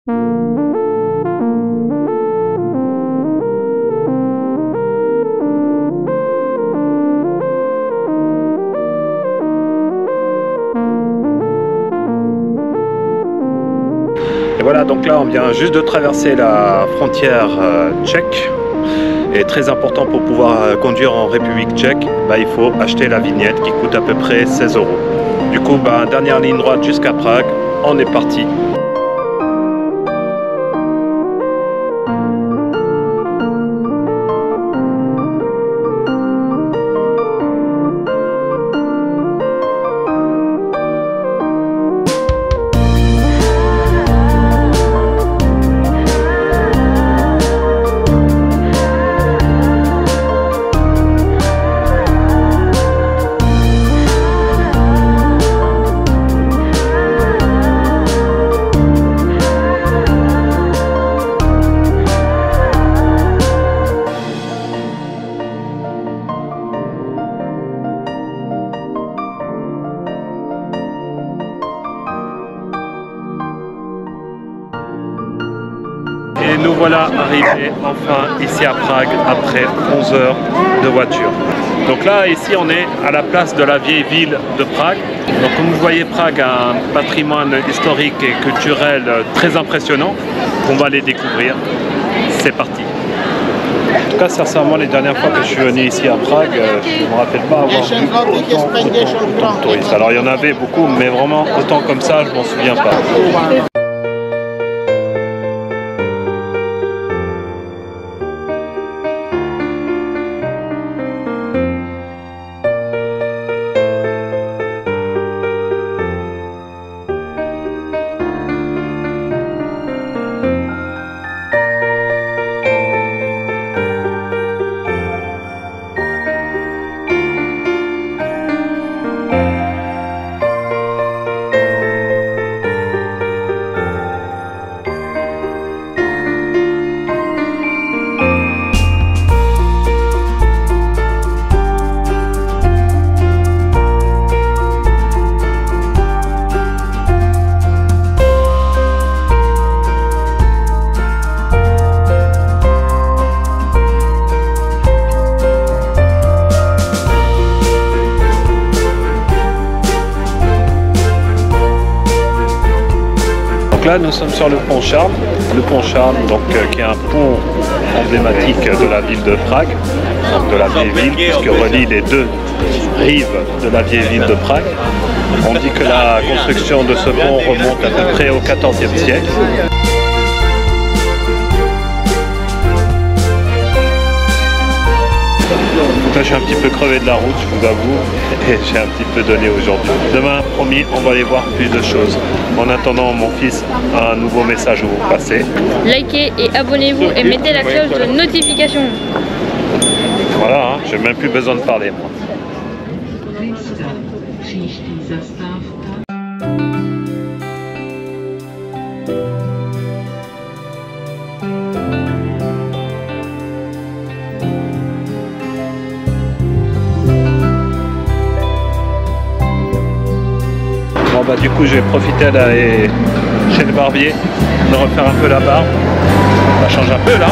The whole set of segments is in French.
Et voilà, donc là on vient juste de traverser la frontière tchèque. Et très important, pour pouvoir conduire en République tchèque, il faut acheter la vignette qui coûte à peu près 16 €. Du coup, dernière ligne droite jusqu'à Prague, on est parti. Et nous voilà arrivés enfin ici à Prague après 11 heures de voiture. Donc là, ici, on est à la place de la vieille ville de Prague. Donc comme vous voyez, Prague a un patrimoine historique et culturel très impressionnant. On va les découvrir. C'est parti. En tout cas, sincèrement, les dernières fois que je suis venu ici à Prague, je ne me rappelle pas avoir vu autant de touristes. Alors il y en avait beaucoup, mais vraiment autant comme ça, je ne m'en souviens pas. Là, nous sommes sur le pont Charles. Le pont Charles, donc, qui est un pont emblématique de la ville de Prague, donc de la vieille ville, puisque relie les deux rives de la vieille ville de Prague. On dit que la construction de ce pont remonte à peu près au XIVe siècle. Là, je suis un petit peu crevé de la route, je vous avoue, et j'ai un petit peu donné aujourd'hui. Demain, promis, on va aller voir plus de choses. En attendant, mon fils a un nouveau message à vous passer. Likez et abonnez-vous et mettez la cloche de notification. Voilà, j'ai même plus besoin de parler, moi. Bon, du coup, je vais profiter d'aller chez le barbier, de refaire un peu la barbe. Ça change un peu là.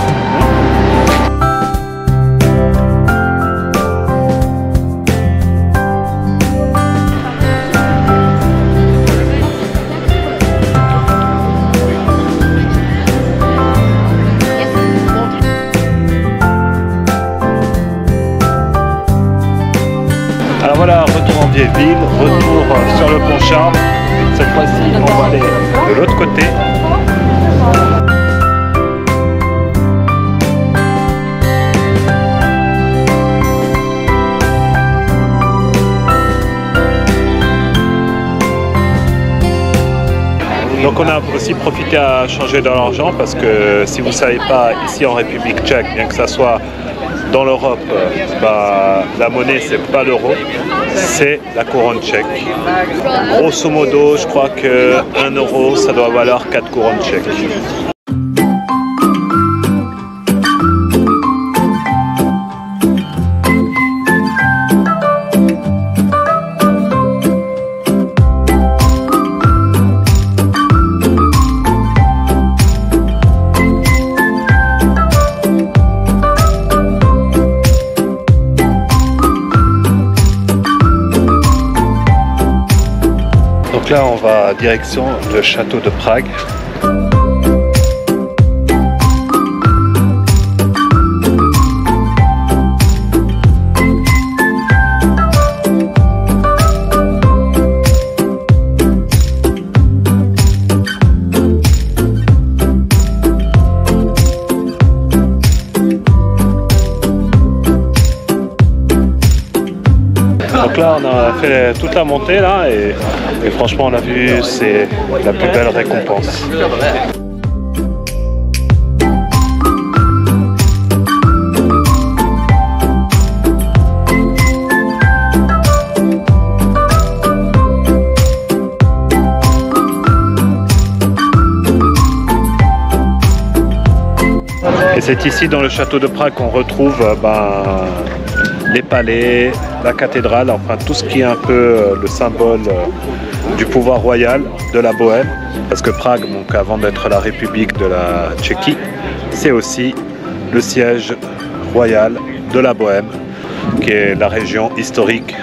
Alors voilà, retour en vieille ville, retour sur le pont Charles. Cette fois-ci, on va aller de l'autre côté. Donc on a aussi profité à changer de l'argent parce que si vous ne savez pas, ici en République tchèque, bien que ça soit dans l'Europe, la monnaie c'est pas l'euro, c'est la couronne tchèque. Grosso modo, je crois que 1 euro ça doit valoir 4 couronnes tchèques. Donc là on va direction le château de Prague. Donc là on a fait toute la montée là et franchement on a vu, c'est la plus belle récompense. Et c'est ici dans le château de Prague qu'on retrouve les palais, la cathédrale, enfin tout ce qui est un peu le symbole du pouvoir royal de la Bohême. Parce que Prague, donc avant d'être la République de la Tchéquie, c'est aussi le siège royal de la Bohême, qui est la région historique.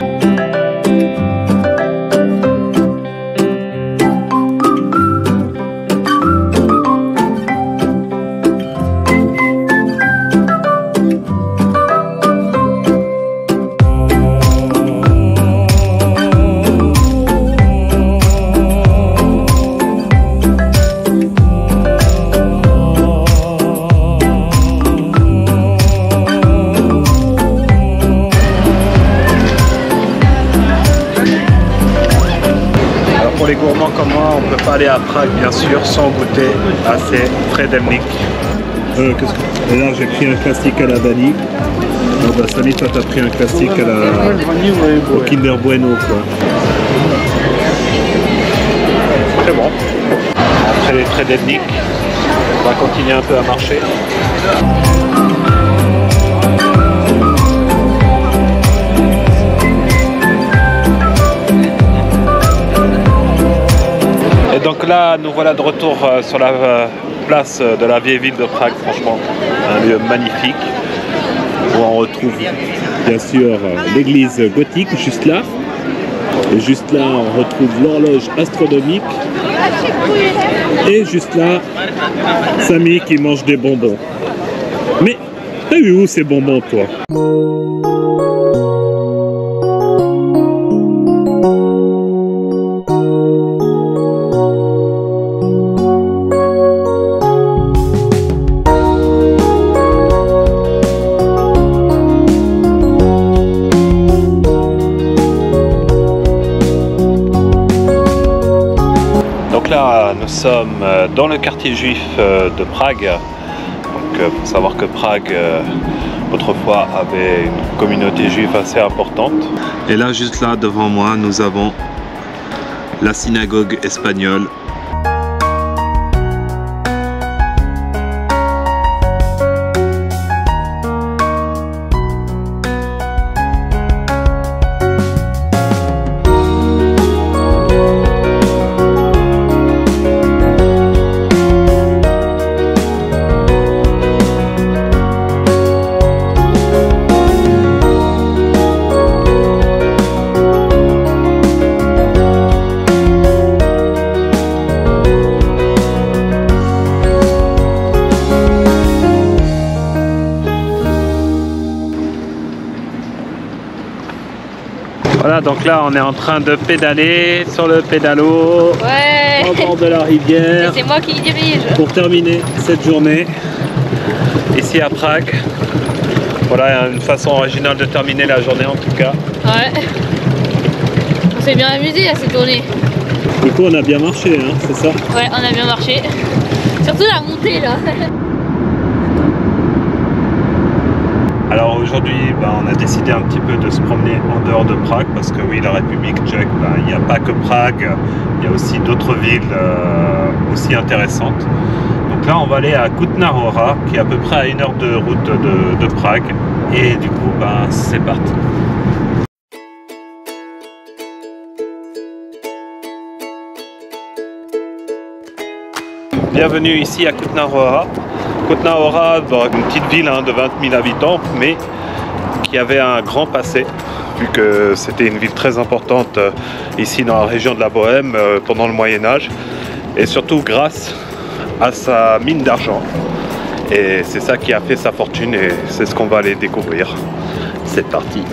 Pour les gourmands comme moi, on ne peut pas aller à Prague bien sûr sans goûter à ces fredelnik. Et là j'ai pris un classique à la vanille. Oh bah Samy, toi t'as pris un classique à la... au Kinder Bueno quoi. C'est bon. Après les fredelnik, on va continuer un peu à marcher. Et donc là, nous voilà de retour sur la place de la vieille ville de Prague, franchement, un lieu magnifique, où on retrouve bien sûr l'église gothique, juste là. Et juste là, on retrouve l'horloge astronomique. Et juste là, Samy qui mange des bonbons. Mais, t'as eu où ces bonbons, toi ? Là, nous sommes dans le quartier juif de Prague. Donc, faut savoir que Prague, autrefois, avait une communauté juive assez importante. Et là, juste là, devant moi, nous avons la synagogue espagnole. Voilà, donc là on est en train de pédaler sur le pédalo au bord de la rivière. C'est moi qui dirige. Pour terminer cette journée ici à Prague. Voilà une façon originale de terminer la journée en tout cas. Ouais. On s'est bien amusé à cette journée. Du coup on a bien marché, hein, c'est ça? Ouais, on a bien marché. Surtout la montée là. Alors aujourd'hui, on a décidé un petit peu de se promener en dehors de Prague parce que oui, la République tchèque, il n'y a pas que Prague, il y a aussi d'autres villes aussi intéressantes. Donc là, on va aller à Kutná Hora, qui est à peu près à 1 heure de route de Prague. Et du coup, c'est parti. Bienvenue ici à Kutná Hora. Kutná Hora, une petite ville de 20 000 habitants, mais qui avait un grand passé. vu que c'était une ville très importante ici dans la région de la Bohême pendant le Moyen-Âge, et surtout grâce à sa mine d'argent. Et c'est ça qui a fait sa fortune et c'est ce qu'on va aller découvrir. C'est parti!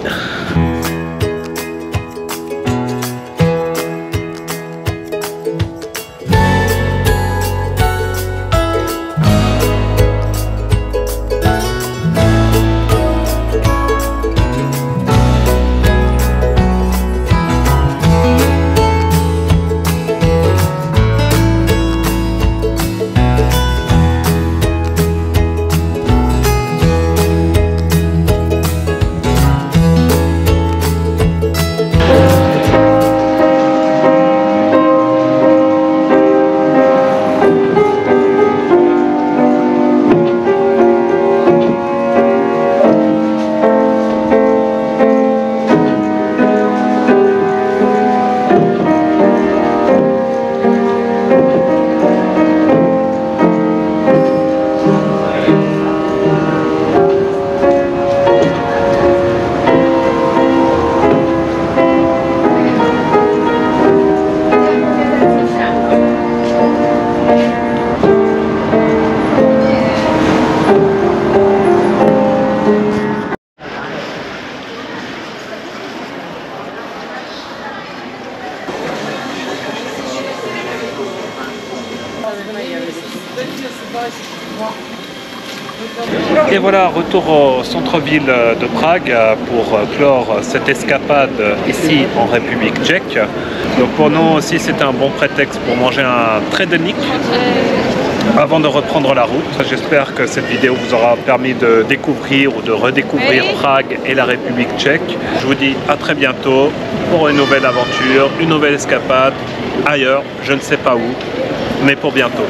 Et voilà, retour au centre-ville de Prague pour clore cette escapade ici en République tchèque. Donc pour nous aussi c'est un bon prétexte pour manger un tredeník avant de reprendre la route. J'espère que cette vidéo vous aura permis de découvrir ou de redécouvrir Prague et la République tchèque. Je vous dis à très bientôt pour une nouvelle aventure, une nouvelle escapade ailleurs, je ne sais pas où, mais pour bientôt.